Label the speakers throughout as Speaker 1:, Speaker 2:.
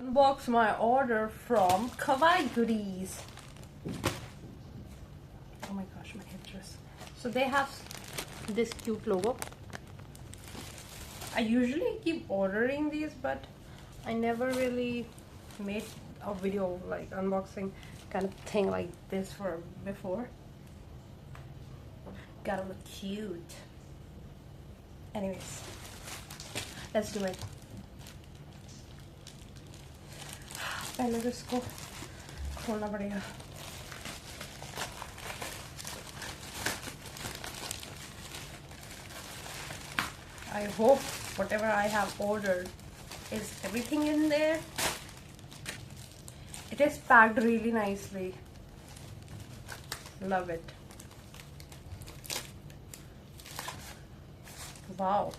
Speaker 1: Unbox my order from Kawai Goodies. Oh my gosh, my headdress. So they have this cute logo. I usually keep ordering these, but I never really made a video like unboxing kind of thing like this for before. Gotta look cute. Anyways, let's do it. पहले तो इसको खोलना पड़ेगा. I hope whatever I have ordered is everything in there. It is packed really nicely. Love it. Wow.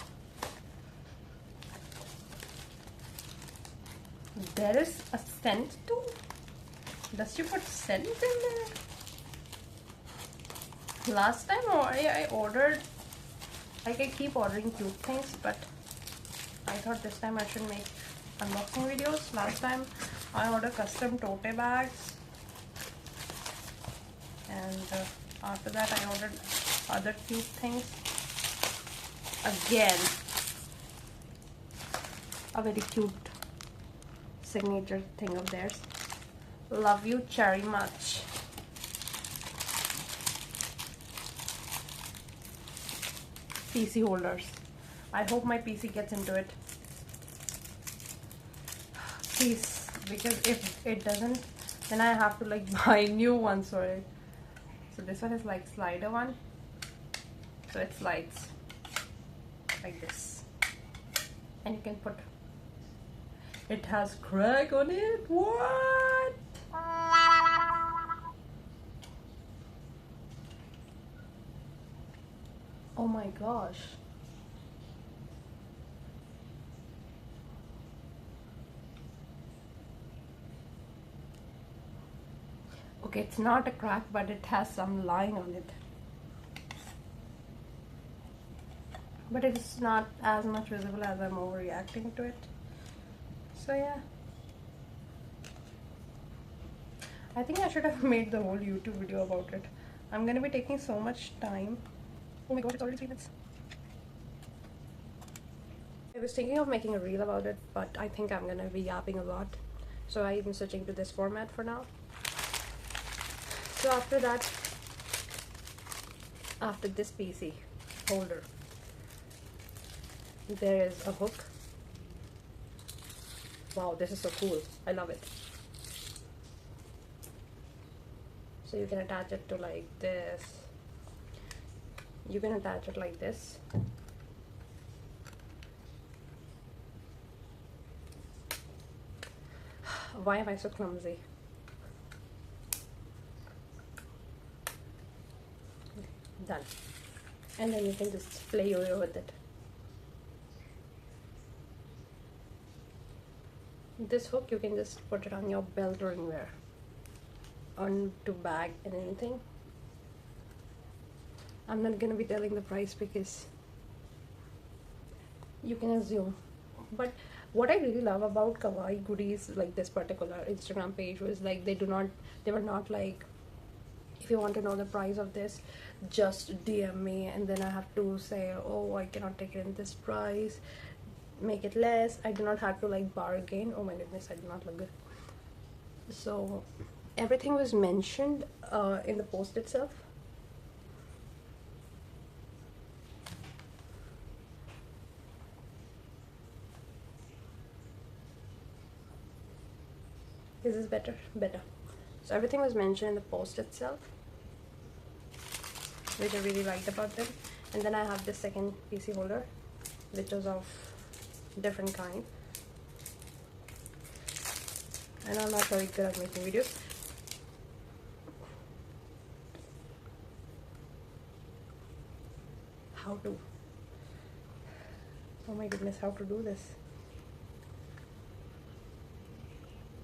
Speaker 1: There is a scent too. Does she put scent in there? Last time I ordered, like I keep ordering cute things, but I thought this time I should make unboxing videos. Last time I ordered custom tote bags, and after that I ordered other cute things. Again, a very cute signature thing of theirs. Love you cherry much. PC holders. I hope my PC gets into it. Please, because if it doesn't, then I have to like buy new ones for it. So this one is like slider one. So it slides like this. And you can put, it has crack on it. What? Oh my gosh. Okay, it's not a crack, but it has some line on it. But it's not as much visible as I'm overreacting to it. So yeah. I think I should have made the whole YouTube video about it. I'm gonna be taking so much time. Oh my god, it's already 3 minutes. I was thinking of making a reel about it, but I think I'm gonna be yapping a lot. So I'm switching to this format for now. So after that, after this PC holder, there is a hook. Wow, this is so cool. I love it. So you can attach it to like this. You can attach it like this. Why am I so clumsy? Done. And then you can just play yo-yo with it. This hook you can just put it on your belt or anywhere, onto bag and anything. I'm not gonna be telling the price because you can assume. But what I really love about Kawai Goodies, like this particular Instagram page, was like they were not like, if you want to know the price of this, just DM me, and then I have to say, oh, I cannot take it in this price, make it less. I do not have to like bargain. Oh my goodness, I do not look good. So everything was mentioned in the post itself. Is this better? Better. So everything was mentioned in the post itself, which I really liked about them. And then I have this second PC holder, which was of different kind. And I'm not very good at making videos. How to? Oh my goodness, how to do this?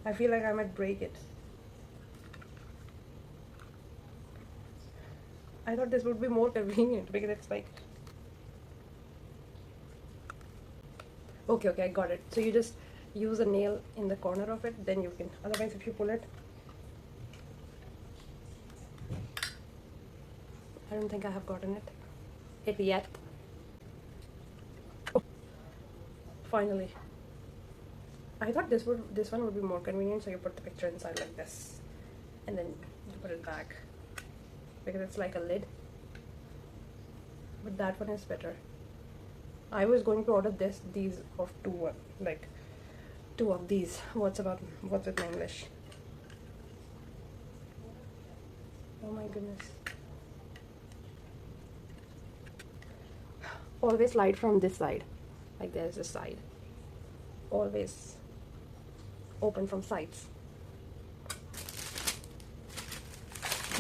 Speaker 1: I feel like I might break it. I thought this would be more convenient because it's like, okay, I got it. So you just use a nail in the corner of it, then you can. Otherwise, if you pull it, I don't think I have gotten it yet. Oh, finally. I thought this one would be more convenient, so you put the picture inside like this, and then you put it back because it's like a lid. But that one is better. I was going to order these of two, like two of these. What's with my English? Oh my goodness. Always light from this side. Like there's this side. Always open from sides.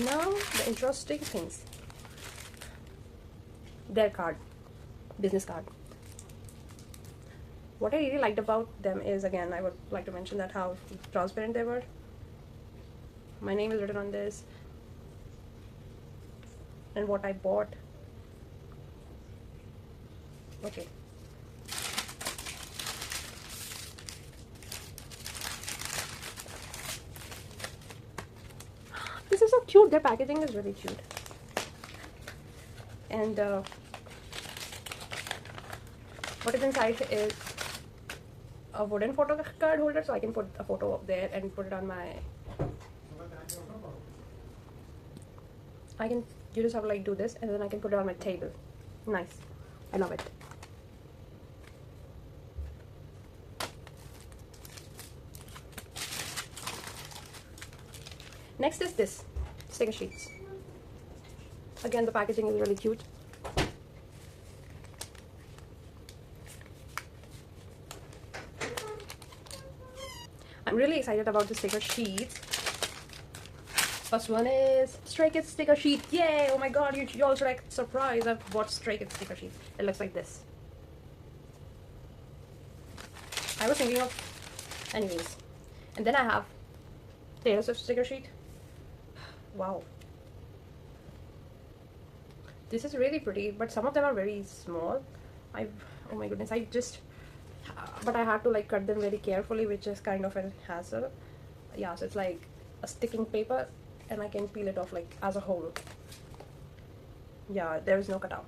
Speaker 1: Now the interesting things. Their card. Business card. What I really liked about them is, again, I would like to mention that how transparent they were. My name is written on this. And what I bought. Okay. This is so cute. Their packaging is really cute. And what is inside is a wooden photo card holder, so I can put a photo up there and put it on my. You just have to like do this, and then I can put it on my table. Nice. I love it. Next is this sticker sheets. Again, the packaging is really cute. I'm really excited about the sticker sheets. First one is Stray Kids sticker sheet. Yay! Oh my god, you all should like surprise. I've bought Stray Kids sticker sheet. It looks like this. I was thinking of anyways. And then I have Taylor Swift sticker sheet. Wow. This is really pretty, but some of them are very small. Oh my goodness, but I had to like cut them very carefully, which is kind of a hassle. Yeah, so it's like a sticking paper, and I can peel it off like as a whole. Yeah, there is no cutout.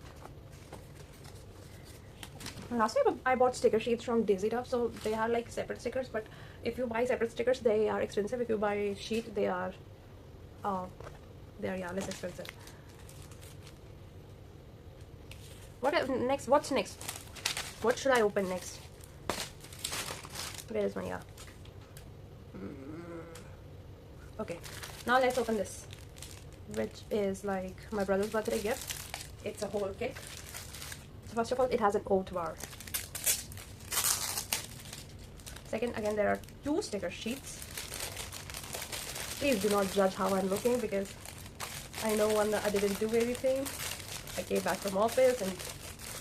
Speaker 1: Last time I bought sticker sheets from Daisy Duff, so they had like separate stickers, but if you buy separate stickers, they are expensive. If you buy sheet, they are yeah, less expensive. What's next? What should I open next? Where is my Okay, now let's open this, which is like my brother's birthday gift. It's a whole kit. So first of all, it has an oat bar. Second, again, there are two sticker sheets. Please do not judge how I'm looking, because I know I didn't do anything. I came back from office and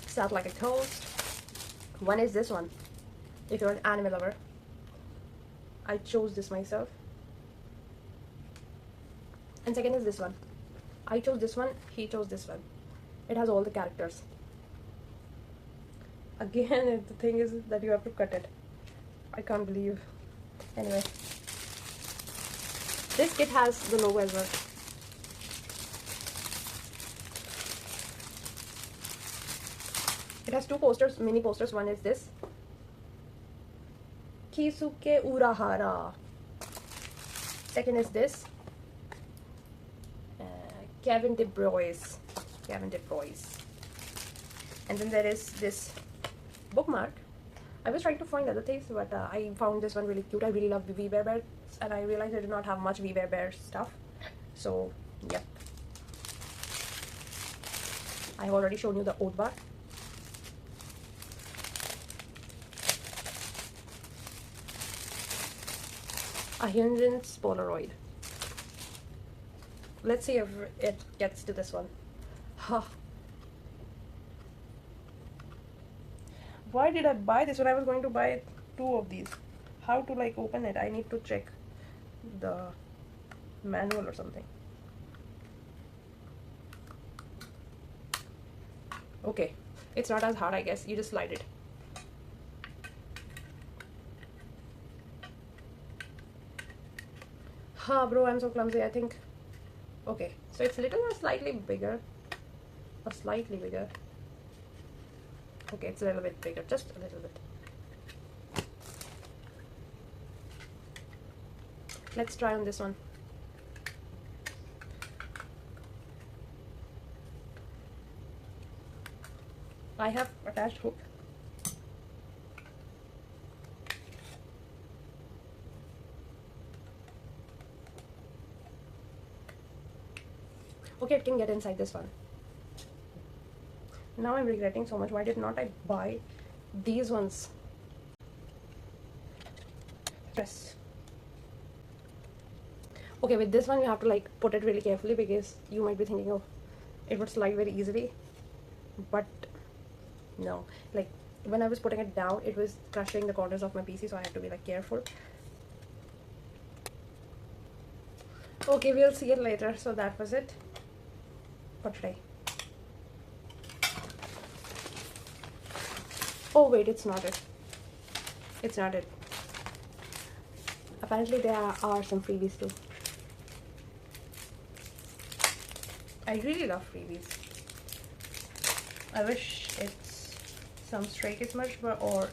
Speaker 1: sat like a toast. One is this one. If you're an anime lover, I chose this myself. And second is this one. I chose this one, he chose this one. It has all the characters. Again, the thing is that you have to cut it. I can't believe. Anyway, this kit has the logo as well. It has two posters, mini posters. One is this, Kisuke Urahara. Second is this, Kevin De Bruyne. And then there is this bookmark. I was trying to find other things, but I found this one really cute. I really love V Bear Bears, and I realized I do not have much V Bear Bear stuff. So, yep. I have already shown you the oat bar. A Hyunjin's Polaroid. Let's see if it gets to this one. Huh. Why did I buy this when I was going to buy two of these? How to like open it? I need to check the manual or something. Okay, it's not as hard, I guess. You just slide it. Ha, bro, I'm so clumsy. I think. Okay, so it's little or slightly bigger. Or slightly bigger. Okay, it's a little bit bigger. Just a little bit. Let's try on this one. I have attached hook. Okay, it can get inside this one. Now I'm regretting so much. Why did not I buy these ones? Yes. Okay, with this one you have to like put it really carefully because you might be thinking, oh, it would slide very easily. But no, like when I was putting it down, it was crushing the corners of my PC, so I have to be like careful. Okay, we'll see it later. So that was it for today. Oh wait, it's not it. It's not it. Apparently there are some freebies too. I really love freebies. I wish it's some Stray Kids merch, or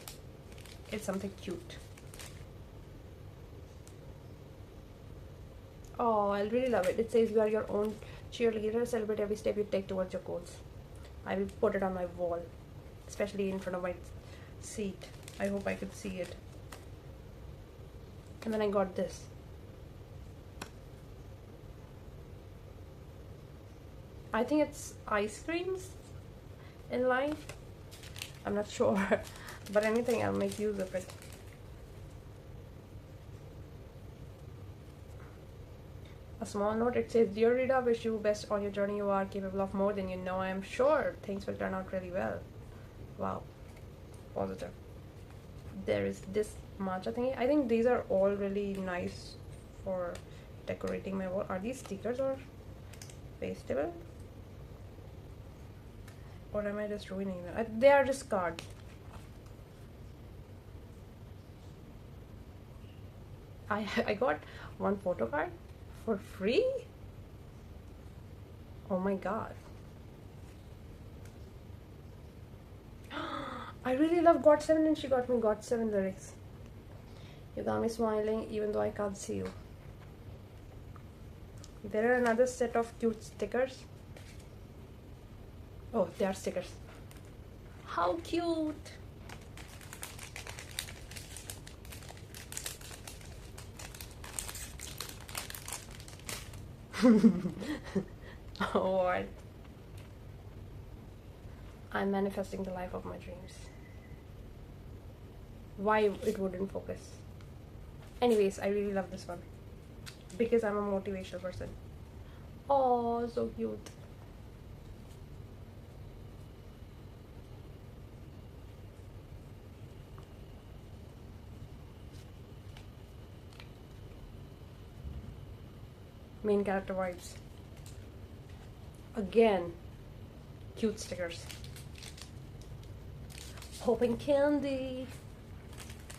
Speaker 1: it's something cute. Oh, I really love it. It says you are your own cheerleader. Celebrate every step you take towards your goals. I will put it on my wall, especially in front of my seat. I hope I could see it. And then I got this. I think it's ice creams in life. I'm not sure, but anything, I'll make use of it. A small note, it says, "Dear Rita, wish you best on your journey. You are capable of more than you know. I am sure things will turn out really well." Wow, positive. There is this matcha thingy. I think these are all really nice for decorating my wall. Are these stickers or pastable? Or am I just ruining them? They are just cards. I got one photo card for free. Oh my god. I really love God7 and she got me God7 lyrics. You got me smiling even though I can't see you. There are another set of cute stickers. Oh, they are stickers. How cute. Oh, what? I'm manifesting the life of my dreams. Why it wouldn't focus? Anyways, I really love this one because I'm a motivational person. Oh, so cute. Main character vibes. Again, cute stickers. Hoping candy.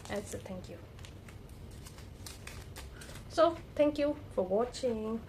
Speaker 1: That's it. Thank you. So, thank you for watching.